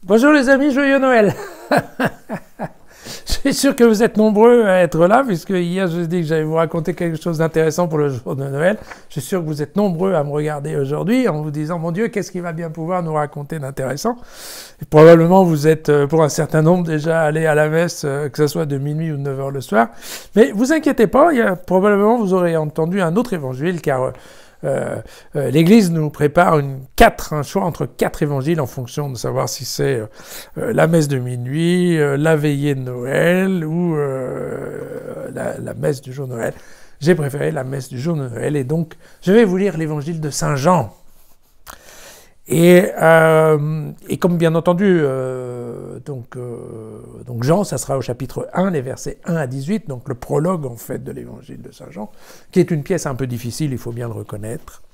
Bonjour les amis, joyeux Noël. Je suis sûr que vous êtes nombreux à être là, puisque hier je vous ai dit que j'allais vous raconter quelque chose d'intéressant pour le jour de Noël. Je suis sûr que vous êtes nombreux à me regarder aujourd'hui en vous disant, mon Dieu, qu'est-ce qu'il va bien pouvoir nous raconter d'intéressant. Et probablement vous êtes, pour un certain nombre, déjà allés à la messe, que ce soit de minuit ou de 9 h le soir. Mais vous inquiétez pas, probablement vous aurez entendu un autre évangile, car l'Église nous prépare un choix entre 4 évangiles en fonction de savoir si c'est la messe de minuit, la veillée de Noël ou la messe du jour de Noël. J'ai préféré la messe du jour de Noël et donc je vais vous lire l'évangile de Saint Jean. Et comme bien entendu, donc Jean, ça sera au chapitre 1, les versets 1 à 18, donc le prologue en fait de l'évangile de Saint Jean, qui est une pièce un peu difficile, il faut bien le reconnaître.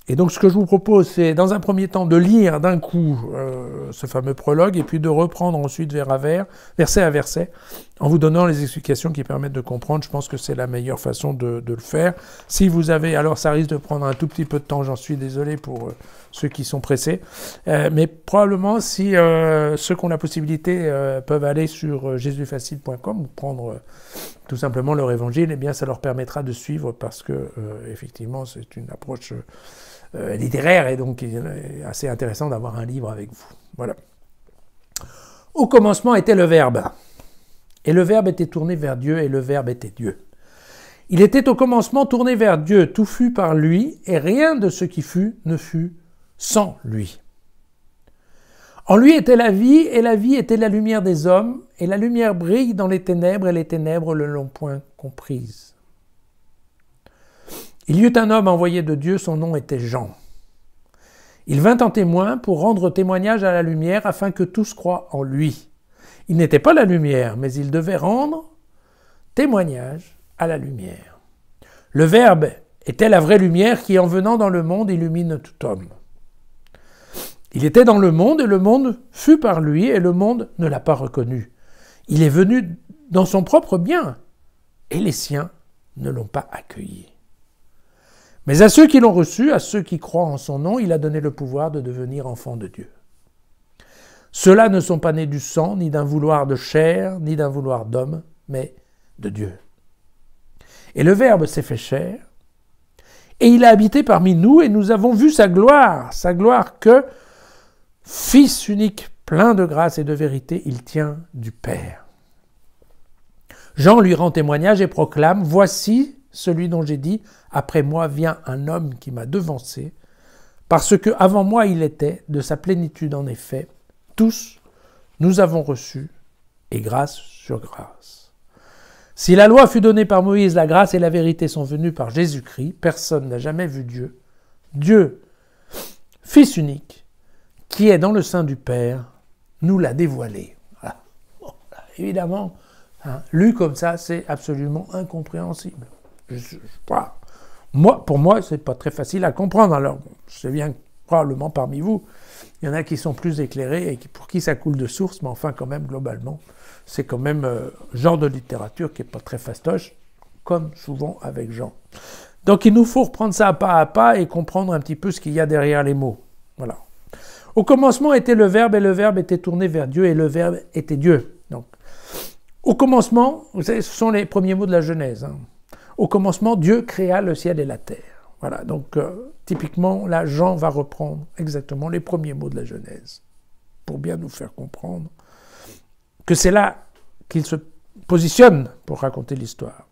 Et donc ce que je vous propose, c'est dans un premier temps de lire d'un coup ce fameux prologue, et puis de reprendre ensuite verset à verset, en vous donnant les explications qui permettent de comprendre. Je pense que c'est la meilleure façon de le faire. Si vous avez, alors ça risque de prendre un tout petit peu de temps, j'en suis désolé pour ceux qui sont pressés, mais probablement si ceux qui ont la possibilité peuvent aller sur jesusfacile.com ou prendre tout simplement leur évangile, eh bien ça leur permettra de suivre parce que effectivement c'est une approche littéraire et donc il est assez intéressant d'avoir un livre avec vous. Voilà. Au commencement était le Verbe, et le Verbe était tourné vers Dieu, et le Verbe était Dieu. Il était au commencement tourné vers Dieu, tout fut par lui, et rien de ce qui fut ne fut sans lui. En lui était la vie, et la vie était la lumière des hommes, et la lumière brille dans les ténèbres, et les ténèbres ne l'ont point comprise. Il y eut un homme envoyé de Dieu, son nom était Jean. Il vint en témoin pour rendre témoignage à la lumière, afin que tous croient en lui. Il n'était pas la lumière, mais il devait rendre témoignage à la lumière. Le Verbe était la vraie lumière qui, en venant dans le monde, illumine tout homme. Il était dans le monde, et le monde fut par lui, et le monde ne l'a pas reconnu. Il est venu dans son propre bien, et les siens ne l'ont pas accueilli. Mais à ceux qui l'ont reçu, à ceux qui croient en son nom, il a donné le pouvoir de devenir enfants de Dieu. Ceux-là ne sont pas nés du sang, ni d'un vouloir de chair, ni d'un vouloir d'homme, mais de Dieu. Et le Verbe s'est fait chair, et il a habité parmi nous, et nous avons vu sa gloire que, Fils unique, plein de grâce et de vérité, il tient du Père. Jean lui rend témoignage et proclame « Voici celui dont j'ai dit, après moi vient un homme qui m'a devancé, parce que avant moi il était, de sa plénitude en effet, tous nous avons reçu, et grâce sur grâce. Si la loi fut donnée par Moïse, la grâce et la vérité sont venues par Jésus-Christ, personne n'a jamais vu Dieu. Dieu, Fils unique, qui est dans le sein du Père, nous l'a dévoilé. Voilà. Bon, évidemment, lu comme ça, c'est absolument incompréhensible. Pour moi, c'est pas très facile à comprendre. Alors, je sais bien que probablement parmi vous, il y en a qui sont plus éclairés et pour qui ça coule de source, mais enfin, quand même, globalement, c'est quand même genre de littérature qui n'est pas très fastoche, comme souvent avec Jean. Donc, il nous faut reprendre ça pas à pas et comprendre un petit peu ce qu'il y a derrière les mots. Voilà. Au commencement était le Verbe, et le Verbe était tourné vers Dieu, et le Verbe était Dieu. Donc, au commencement, vous savez, ce sont les premiers mots de la Genèse. Au commencement, Dieu créa le ciel et la terre. Voilà, donc typiquement, là, Jean va reprendre exactement les premiers mots de la Genèse, pour bien nous faire comprendre que c'est là qu'il se positionne pour raconter l'histoire.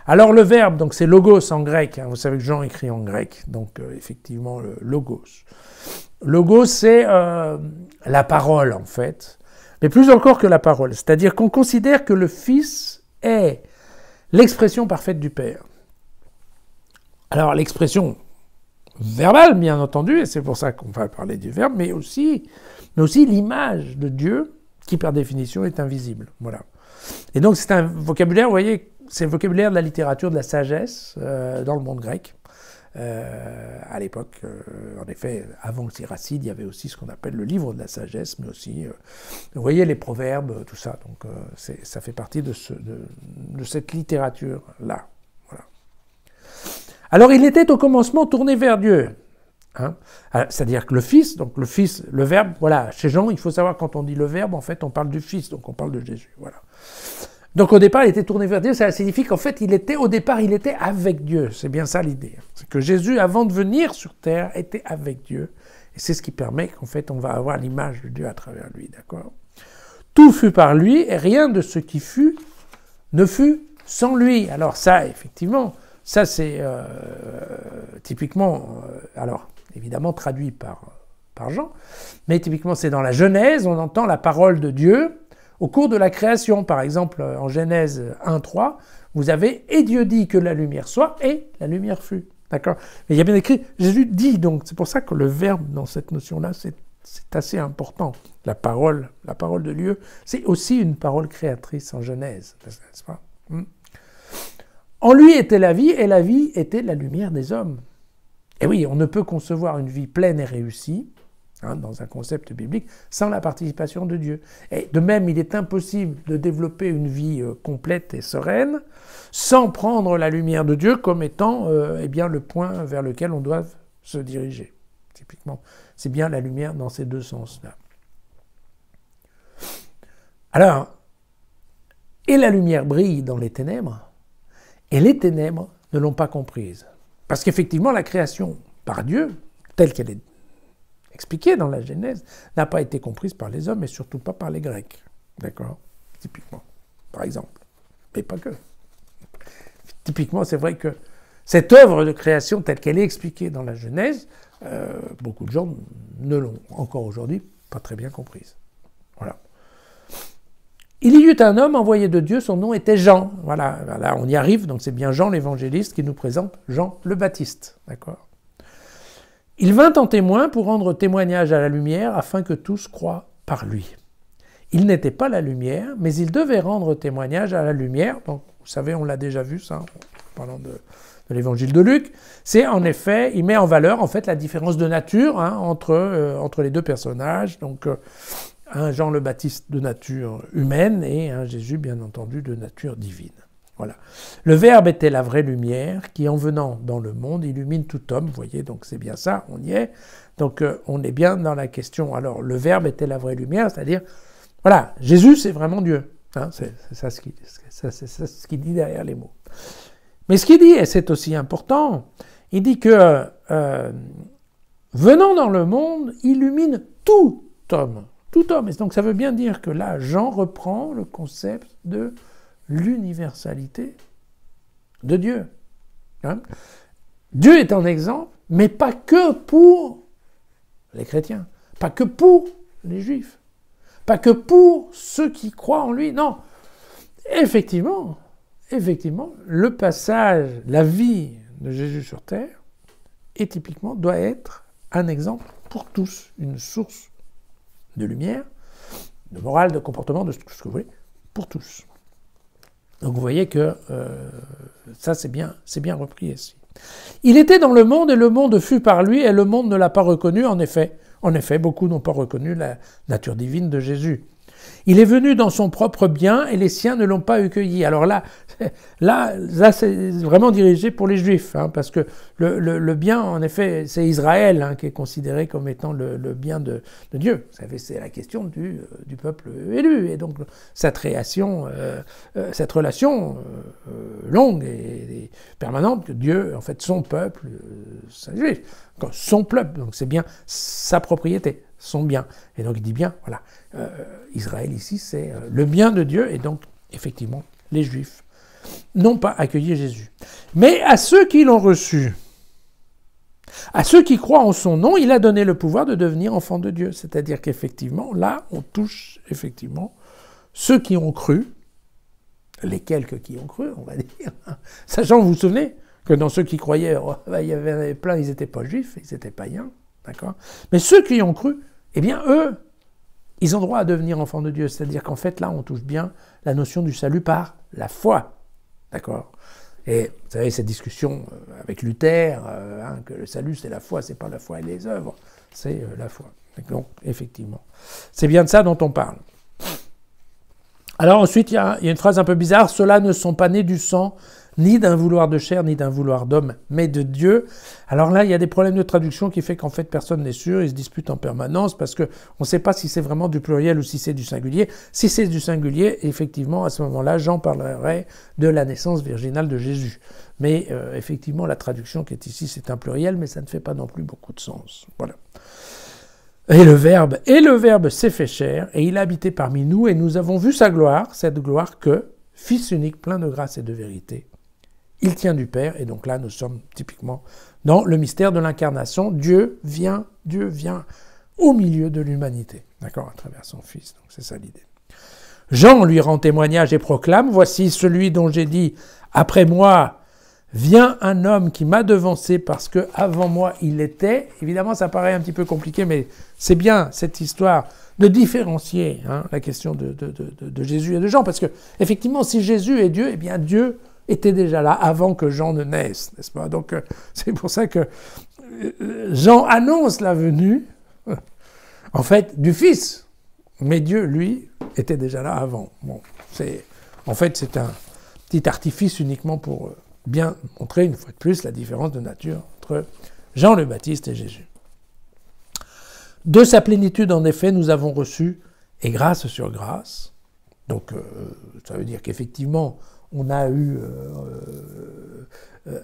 Alors le Verbe, donc c'est logos en grec, vous savez que Jean écrit en grec, donc effectivement le logos. Logos, c'est la parole en fait, mais plus encore que la parole, c'est-à-dire qu'on considère que le Fils est l'expression parfaite du Père. Alors l'expression verbale, bien entendu, et c'est pour ça qu'on va parler du Verbe, mais aussi l'image de Dieu, qui par définition est invisible. Voilà. Et donc c'est un vocabulaire, vous voyez, c'est le vocabulaire de la littérature de la sagesse dans le monde grec. À l'époque, en effet, avant le Siracide, il y avait aussi ce qu'on appelle le livre de la sagesse, mais aussi, vous voyez, les proverbes, tout ça. Donc, ça fait partie de cette littérature-là. Voilà. Alors, il était au commencement tourné vers Dieu. Hein. C'est-à-dire que le Fils, donc le Fils, le Verbe, voilà, chez Jean, il faut savoir quand on dit le Verbe, en fait, on parle du Fils, donc on parle de Jésus, voilà. Donc au départ, il était tourné vers Dieu, ça signifie qu'en fait, au départ, il était avec Dieu. C'est bien ça l'idée. C'est que Jésus, avant de venir sur terre, était avec Dieu. Et c'est ce qui permet qu'en fait, on va avoir l'image de Dieu à travers lui, d'accord? Tout fut par lui, et rien de ce qui fut ne fut sans lui. Alors ça, effectivement, ça c'est typiquement, alors évidemment traduit par Jean, mais typiquement c'est dans la Genèse, on entend la parole de Dieu au cours de la création. Par exemple, en Genèse 1.3, vous avez « Et Dieu dit que la lumière soit, et la lumière fut ». D'accord? Mais il y a bien écrit « Jésus dit », donc c'est pour ça que le verbe dans cette notion-là, c'est assez important. La parole de Dieu, c'est aussi une parole créatrice en Genèse, n'est-ce pas? En lui était la vie, et la vie était la lumière des hommes. Et oui, on ne peut concevoir une vie pleine et réussie, dans un concept biblique, sans la participation de Dieu. Et de même, il est impossible de développer une vie complète et sereine sans prendre la lumière de Dieu comme étant eh bien, le point vers lequel on doit se diriger. Typiquement, c'est bien la lumière dans ces deux sens-là. Alors, et la lumière brille dans les ténèbres, et les ténèbres ne l'ont pas comprise. Parce qu'effectivement, la création par Dieu, telle qu'elle est expliquée dans la Genèse, n'a pas été comprise par les hommes et surtout pas par les Grecs. D'accord? Typiquement, par exemple. Mais pas que. Typiquement, c'est vrai que cette œuvre de création telle qu'elle est expliquée dans la Genèse, beaucoup de gens ne l'ont encore aujourd'hui pas très bien comprise. Voilà. Il y eut un homme envoyé de Dieu, son nom était Jean. Voilà, là on y arrive, donc c'est bien Jean l'évangéliste qui nous présente Jean le Baptiste. D'accord? Il vint en témoin pour rendre témoignage à la lumière afin que tous croient par lui. Il n'était pas la lumière, mais il devait rendre témoignage à la lumière. Donc, vous savez, on l'a déjà vu ça, en parlant de l'évangile de Luc. C'est en effet, il met en valeur en fait la différence de nature entre les deux personnages. Donc, un Jean le Baptiste de nature humaine et un Jésus, bien entendu, de nature divine. Voilà. Le Verbe était la vraie lumière qui, en venant dans le monde, illumine tout homme. Vous voyez, donc c'est bien ça, on y est. Donc on est bien dans la question. Alors, le Verbe était la vraie lumière, c'est-à-dire, voilà, Jésus, c'est vraiment Dieu. Hein, c'est ça ce qu'il dit derrière les mots. Mais ce qu'il dit, et c'est aussi important, il dit que venant dans le monde, illumine tout homme. Tout homme. Et donc ça veut bien dire que là, Jean reprend le concept de l'universalité de Dieu. Hein? Dieu est un exemple, mais pas que pour les chrétiens, pas que pour les juifs, pas que pour ceux qui croient en lui. Non, effectivement, le passage, la vie de Jésus sur terre, et typiquement doit être un exemple pour tous, une source de lumière, de morale, de comportement, de ce que vous voulez, pour tous. Donc vous voyez que ça c'est bien repris ici. Il était dans le monde et le monde fut par lui et le monde ne l'a pas reconnu. En effet, beaucoup n'ont pas reconnu la nature divine de Jésus. Il est venu dans son propre bien et les siens ne l'ont pas accueilli. Alors là c'est vraiment dirigé pour les Juifs, hein, parce que le bien, en effet, c'est Israël qui est considéré comme étant le bien de Dieu. Vous savez, c'est la question du peuple élu. Et donc, cette relation longue et permanente que Dieu, en fait, son peuple, c'est Juif. Son peuple, donc c'est bien sa propriété, son bien. Et donc, il dit bien, voilà, Israël ici, c'est le bien de Dieu, et donc, effectivement, les Juifs n'ont pas accueilli Jésus. Mais à ceux qui l'ont reçu, à ceux qui croient en son nom, il a donné le pouvoir de devenir enfants de Dieu. C'est-à-dire qu'effectivement, là, on touche effectivement ceux qui ont cru, les quelques qui ont cru, on va dire. Sachant, vous vous souvenez, que dans ceux qui croyaient, il y avait plein, ils n'étaient pas juifs, ils étaient païens, d'accord ? Mais ceux qui ont cru, eh bien, eux, ils ont droit à devenir enfants de Dieu. C'est-à-dire qu'en fait, là, on touche bien la notion du salut par la foi. D'accord? Et vous savez, cette discussion avec Luther, que le salut, c'est la foi, c'est pas la foi et les œuvres, c'est la foi. Donc, effectivement, c'est bien de ça dont on parle. Alors ensuite, il y a une phrase un peu bizarre. « Ceux-là ne sont pas nés du sang, ni d'un vouloir de chair, ni d'un vouloir d'homme, mais de Dieu. Alors là, il y a des problèmes de traduction qui fait qu'en fait, personne n'est sûr, ils se disputent en permanence parce qu'on ne sait pas si c'est vraiment du pluriel ou si c'est du singulier. Si c'est du singulier, effectivement, à ce moment-là, Jean parlerait de la naissance virginale de Jésus. Mais effectivement, la traduction qui est ici, c'est un pluriel, mais ça ne fait pas non plus beaucoup de sens. Voilà. Et le Verbe s'est fait chair, et il a habité parmi nous, et nous avons vu sa gloire, cette gloire que, Fils unique, plein de grâce et de vérité, il tient du Père, et donc là, nous sommes typiquement dans le mystère de l'incarnation. Dieu vient au milieu de l'humanité, d'accord, à travers son Fils, donc c'est ça l'idée. Jean lui rend témoignage et proclame, « Voici celui dont j'ai dit, après moi, vient un homme qui m'a devancé parce que avant moi il était. » Évidemment, ça paraît un petit peu compliqué, mais c'est bien cette histoire de différencier la question de Jésus et de Jean, parce que effectivement, si Jésus est Dieu, eh bien Dieu était déjà là avant que Jean ne naisse, n'est-ce pas? Donc c'est pour ça que Jean annonce la venue, en fait, du Fils, mais Dieu, lui, était déjà là avant. Bon, en fait, c'est un petit artifice uniquement pour bien montrer une fois de plus la différence de nature entre Jean le Baptiste et Jésus. De sa plénitude, en effet, nous avons reçu, et grâce sur grâce. Donc, ça veut dire qu'effectivement, on a eu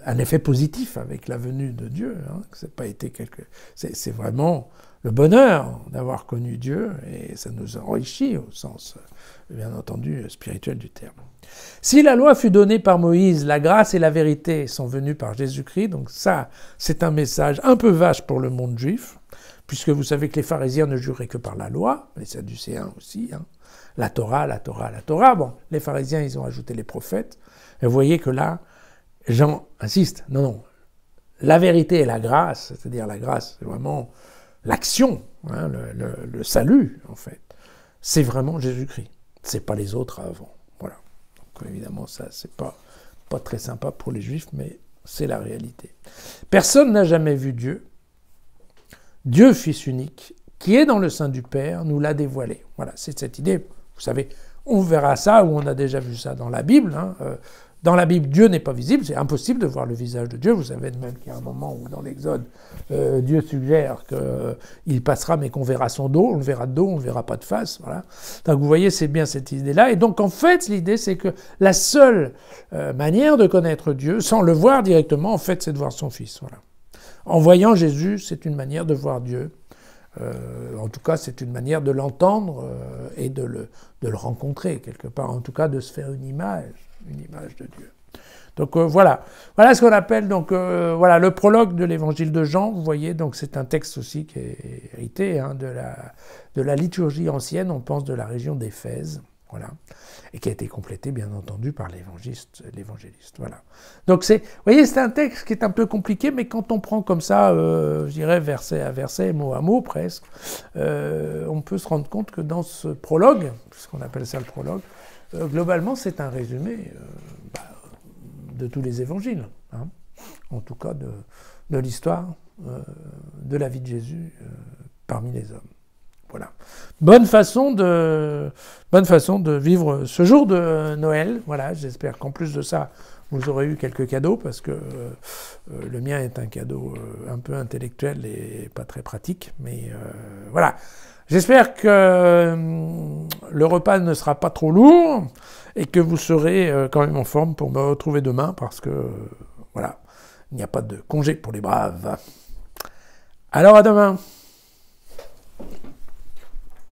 un effet positif avec la venue de Dieu. C'est vraiment le bonheur d'avoir connu Dieu, et ça nous enrichit au sens, bien entendu, spirituel du terme. Si la loi fut donnée par Moïse, la grâce et la vérité sont venues par Jésus-Christ. Donc ça, c'est un message un peu vache pour le monde juif, puisque vous savez que les pharisiens ne juraient que par la loi, les sadducéens aussi, la Torah. Bon, les pharisiens, ils ont ajouté les prophètes. Et vous voyez que là, Jean insiste, non, la vérité et la grâce, c'est-à-dire la grâce, c'est vraiment l'action, le salut, en fait. C'est vraiment Jésus-Christ. C'est pas les autres avant. Voilà. Donc évidemment, ça, c'est pas très sympa pour les Juifs, mais c'est la réalité. Personne n'a jamais vu Dieu. Dieu, Fils unique, qui est dans le sein du Père, nous l'a dévoilé. Voilà, c'est cette idée. Vous savez, on verra ça, ou on a déjà vu ça dans la Bible. Dans la Bible, Dieu n'est pas visible, c'est impossible de voir le visage de Dieu. Vous savez même qu'il y a un moment où dans l'Exode, Dieu suggère qu'il passera mais qu'on verra son dos, on le verra de dos, on ne le verra pas de face. Voilà. Donc vous voyez, c'est bien cette idée-là. Et donc en fait, l'idée c'est que la seule manière de connaître Dieu, sans le voir directement, en fait, c'est de voir son Fils. Voilà. En voyant Jésus, c'est une manière de voir Dieu. En tout cas, c'est une manière de l'entendre et de le rencontrer quelque part. En tout cas, de se faire une image de Dieu. Donc voilà ce qu'on appelle le prologue de l'évangile de Jean. Vous voyez, donc c'est un texte aussi qui est hérité de la liturgie ancienne. On pense de la région d'Éphèse, voilà, et qui a été complété bien entendu par l'évangéliste. Voilà. Donc vous voyez, c'est un texte qui est un peu compliqué, mais quand on prend comme ça, je dirais verset à verset, mot à mot presque, on peut se rendre compte que dans ce prologue, puisqu'on appelle ça le prologue, globalement, c'est un résumé de tous les évangiles, en tout cas de l'histoire de la vie de Jésus parmi les hommes. Voilà. Bonne façon de vivre ce jour de Noël. Voilà, j'espère qu'en plus de ça, vous aurez eu quelques cadeaux, parce que le mien est un cadeau un peu intellectuel et pas très pratique, mais voilà. J'espère que le repas ne sera pas trop lourd et que vous serez quand même en forme pour me retrouver demain, parce que, voilà, il n'y a pas de congé pour les braves. Alors à demain!